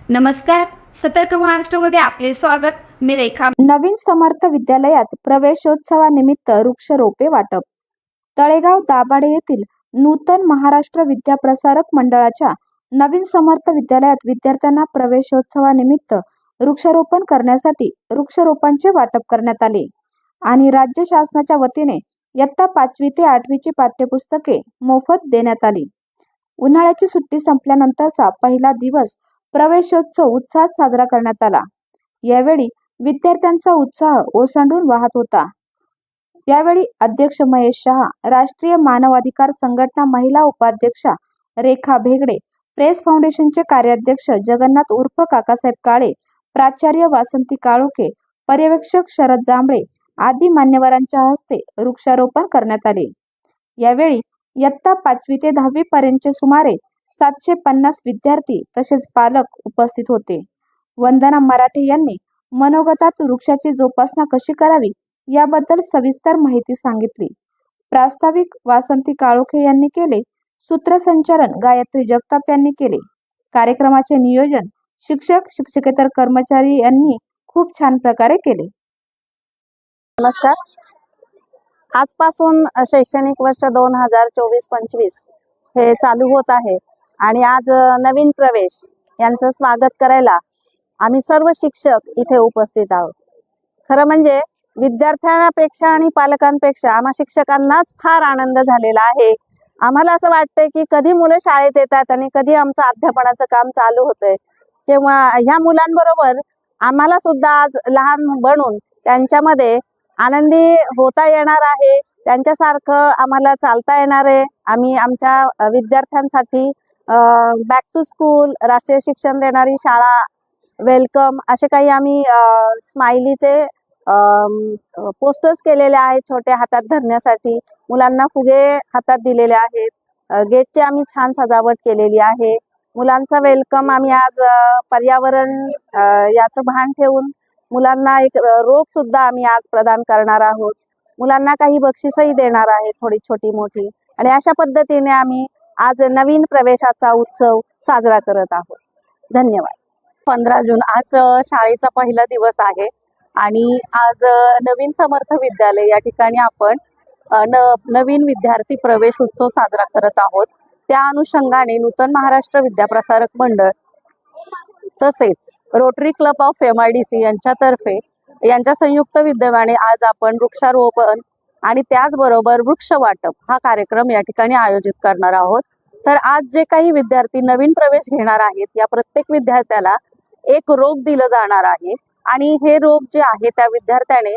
नमस्कार. सतर्क महाराष्ट्रामध्ये आपले स्वागत. मी रेखा. नवीन समर्थ विद्यालयात प्रवेशोत्सवानिमित्त वृक्षरोपे वाटप. तळेगाव दाभाडे येथील नूतन महाराष्ट्र विद्याप्रसारक मंडळाच्या नवीन समर्थ विद्यालयात विद्यार्थ्यांना प्रवेशोत्सवानिमित्त वृक्षारोपण करण्यासाठी वृक्षरोपांचे वाटप करण्यात आले आणि राज्य शासनाच्या वतीने इयत्ता 5वी ते 8वी ची पाठ्यपुस्तके मोफत देण्यात आली. उन्हाळ्याची सुट्टी संपल्यानंतरचा पहिला दिवस प्रवेशोत्सव उत्साहात साजरा करण्यात आला. यावेळी विद्यार्थ्यांचा उत्साह ओसंडून वाहत होता. यावेळी अध्यक्ष महेश शहा, राष्ट्रीय मानवाधिकार संघटना महिला उपाध्यक्षा रेखा भेगडे, प्रेस फाउंडेशनचे कार्याध्यक्ष जगन्नाथ उर्फ काकासाहेब काळे, प्राचार्य वासंती काळोखे, पर्यवेक्षक शरद जांभळे आदी मान्यवरांच्या हस्ते वृक्षारोपण करण्यात आले. यावेळी इयत्ता 5वी ते 10वी पर्यंतचे सुमारे 750 विद्यार्थी तसेच पालक उपस्थित होते. वंदना मराठे यांनी मनोगतात वृक्षाची जोपासना कशी करावी याबद्दल सविस्तर माहिती सांगितली. प्रास्ताविक वासंती काळोखे यांनी केले. सूत्रसंचालन गायत्री जगताप यांनी केले. कार्यक्रमाचे नियोजन शिक्षक शिक्षकेतर कर्मचारी यांनी खूप छान प्रकारे केले. नमस्कार. आजपासून शैक्षणिक वर्ष 2024-25 हे चालू होत आहे आणि आज नवीन प्रवेश यांचं स्वागत करायला आम्ही सर्व शिक्षक इथे उपस्थित आहोत. खरं म्हणजे विद्यार्थ्यांपेक्षा आणि पालकांपेक्षा आम्हा शिक्षकांनाच फार आनंद झालेला आहे. आम्हाला असं वाटतंय की कधी मुलं शाळेत येतात आणि कधी आमचं अध्यापनाचं काम चालू होतंय, किंवा ह्या मुलांबरोबर आम्हाला सुद्धा आज लहान बनून त्यांच्यामध्ये आनंदी होता येणार आहे. त्यांच्यासारखं आम्हाला चालता येणार आहे. आम्ही आमच्या विद्यार्थ्यांसाठी बॅक टू स्कूल, राष्ट्रीय शिक्षण देणारी शाळा, वेलकम असे काही आम्ही स्माइलीचे पोस्टर्स केलेले आहेत. छोट्या हातात धरण्यासाठी मुलांना फुगे हातात दिलेले आहेत. गेटची आम्ही छान सजावट केलेली आहे. मुलांचा वेलकम आम्ही आज पर्यावरण याचं भान ठेवून मुलांना एक रोप सुद्धा आम्ही आज प्रदान करणार आहोत. मुलांना काही बक्षीसही देणार आहे, थोडी छोटी मोठी. आणि अशा पद्धतीने आम्ही आज नवीन प्रवेशाचा उत्सव साजरा करत आहोत. धन्यवाद. 15 जून आज शाळेचा पहिला दिवस आहे आणि आज नवीन समर्थ विद्यालय या ठिकाणी आपण नवीन विद्यार्थी प्रवेश उत्सव साजरा करत आहोत. त्या अनुषंगाने नूतन महाराष्ट्र विद्याप्रसारक मंडळ तसेच रोटरी क्लब ऑफ MIDC यांच्यातर्फे यांच्या संयुक्त विद्यमाने आज आपण वृक्षारोपण आणि त्याचबरोबर वृक्ष वाटप हा कार्यक्रम या ठिकाणी आयोजित करणार आहोत. तर आज जे काही विद्यार्थी नवीन प्रवेश घेणार आहेत या प्रत्येक विद्यार्थ्याला एक रोप दिलं जाणार आहे आणि हे रोप जे आहे त्या विद्यार्थ्याने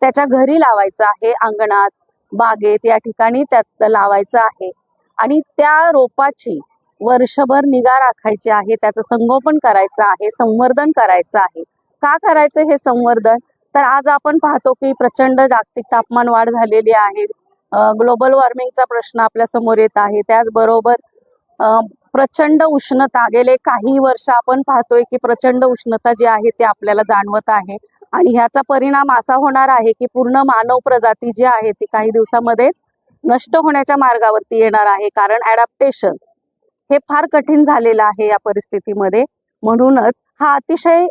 त्याच्या घरी लावायचं आहे, अंगणात, बागेत या ठिकाणी त्यात लावायचं आहे आणि त्या रोपाची वर्षभर निगा राखायची आहे, त्याचं संगोपन करायचं आहे, संवर्धन करायचं आहे. का करायचं हे संवर्धन? तर आज आपण पाहतो की प्रचंड जागतिक तापमान वाढ झालेली आहे. ग्लोबल वॉर्मिंगचा प्रश्न आपल्या समोर येत आहे. त्याचबरोबर प्रचंड उष्णता गेले काही वर्ष आपण पाहतोय की प्रचंड उष्णता जी आहे ते आपल्याला जाणवत आहे आणि ह्याचा परिणाम असा होणार आहे की पूर्ण मानव प्रजाती जी आहे ती काही दिवसामध्येच नष्ट होण्याच्या मार्गावरती येणार आहे. कारण ॲडॅप्टेशन हे फार कठीण झालेलं आहे या परिस्थितीमध्ये. म्हणूनच हा अतिशय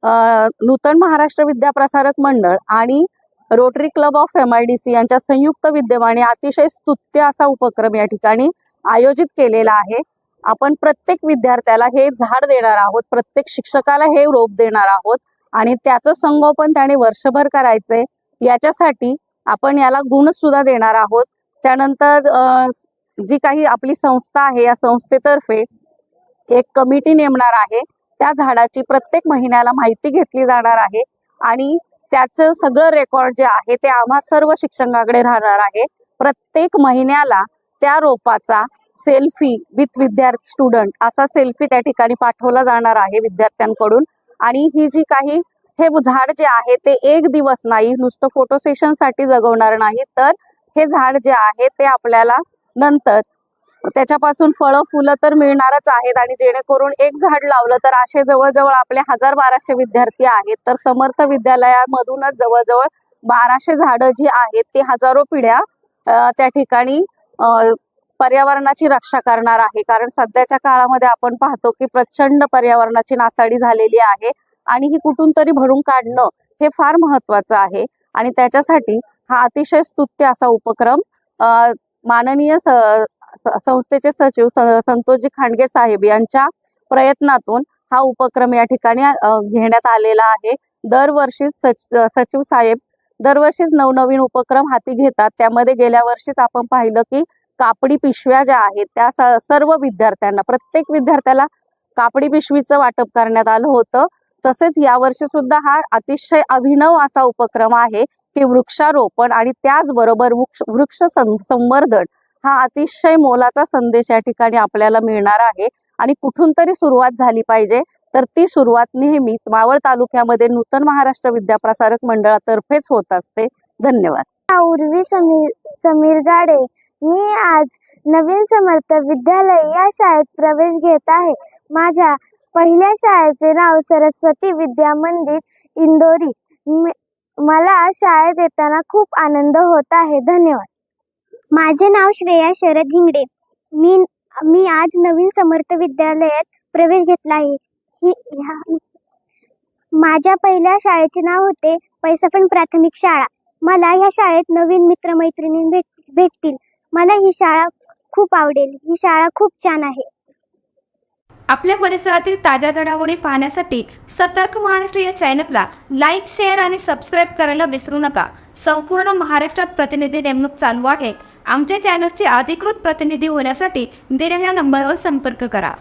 नूतन महाराष्ट्र विद्याप्रसारक मंडळ आणि रोटरी क्लब ऑफ MIDC यांच्या संयुक्त विद्यमाने अतिशय स्तुत्य असा उपक्रम या ठिकाणी आयोजित केलेला आहे. आपण प्रत्येक विद्यार्थ्याला हे झाड देणार आहोत, प्रत्येक शिक्षकाला हे रोप देणार आहोत आणि त्याचं संगोपन त्याने वर्षभर करायचंय. याच्यासाठी आपण याला गुण सुद्धा देणार आहोत. त्यानंतर जी काही आपली संस्था आहे या संस्थेतर्फे एक कमिटी नेमणार आहे. त्या झाडाची प्रत्येक महिन्याला माहिती घेतली जाणार आहे आणि त्याचं सगळं रेकॉर्ड जे आहे ते आम्हा सर्व शिक्षकांकडे राहणार आहे. प्रत्येक महिन्याला त्या रोपाचा सेल्फी विथ विद्यार्थी स्टुडंट असा सेल्फी त्या ठिकाणी पाठवला जाणार आहे विद्यार्थ्यांकडून. आणि ही जी काही हे झाड जे आहे ते एक दिवस नाही, नुसतं फोटो सेशनसाठी जगवणार नाही, तर हे झाड जे आहे ते आपल्याला नंतर त्याच्यापासून फळं फुलं तर मिळणारच आहेत आणि जेणेकरून एक झाड लावलं तर असे जवळजवळ आपले 1200 विद्यार्थी आहेत. तर समर्थ विद्यालयामधूनच जवळजवळ 1200 झाडं जी आहेत ती हजारो पिढ्या त्या ठिकाणी पर्यावरणाची रक्षा करणार आहे, कारण सध्याच्या काळामध्ये आपण पाहतो की प्रचंड पर्यावरणाची नासाडी झालेली आहे आणि ही कुठून तरी भरून काढणं हे फार महत्वाचं आहे. आणि त्याच्यासाठी हा अतिशय स्तुत्य असा उपक्रम माननीय संस्थेचे सचिव संतोषजी खांडगे साहेब यांच्या प्रयत्नातून हा उपक्रम या ठिकाणी घेण्यात आलेला आहे. दरवर्षी सचिव साहेब दरवर्षीच नवनवीन उपक्रम हाती घेतात. त्यामध्ये गेल्या वर्षीच आपण पाहिलं की कापडी पिशव्या ज्या आहेत त्या सर्व विद्यार्थ्यांना, प्रत्येक विद्यार्थ्याला कापडी पिशवीचं वाटप करण्यात आलं होतं. तसेच यावर्षी सुद्धा हा अतिशय अभिनव असा उपक्रम आहे की वृक्षारोपण आणि त्याचबरोबर वृक्ष संवर्धन हा अतिशय मोलाचा संदेश या ठिकाणी आपल्याला मिळणार आहे. आणि कुठून तरी सुरुवात झाली पाहिजे, तर ती सुरुवात नेहमीच मावळ तालुक्यामध्ये नूतन महाराष्ट्र विद्याप्रसारक मंडळातर्फेच होत असते. धन्यवाद. उर्वी समीर गाडे. मी आज नवीन समर्थ विद्यालय या शाळेत प्रवेश घेत आहे. माझ्या पहिल्या शाळेचे नाव सरस्वती विद्या मंदिर इंदोरी. मला शाळेत येताना खूप आनंद होत आहे. धन्यवाद. माझे नाव श्रेया शरद हिंगडे. मी आज नवीन समर्थ विद्यालयात प्रवेश घेतला आहे. माझ्या पहिल्या शाळेचे नाव होते पैसफण प्राथमिक शाळा. मला ह्या शाळेत नवीन मित्रमैत्रिणी भेटतील. मला ही शाळा खूप आवडेल. ही शाळा खूप छान आहे. आपल्या परिसरातील ताज्या घडामोडी पाहण्यासाठी सतर्क महाराष्ट्र या चॅनलला लाईक, शेअर आणि सबस्क्राईब करायला विसरू नका. संपूर्ण महाराष्ट्रात प्रतिनिधी नेमणूक चालू आहे. आमच्या चॅनलचे अधिकृत प्रतिनिधी होण्यासाठी दिलेल्या नंबरवर संपर्क करा.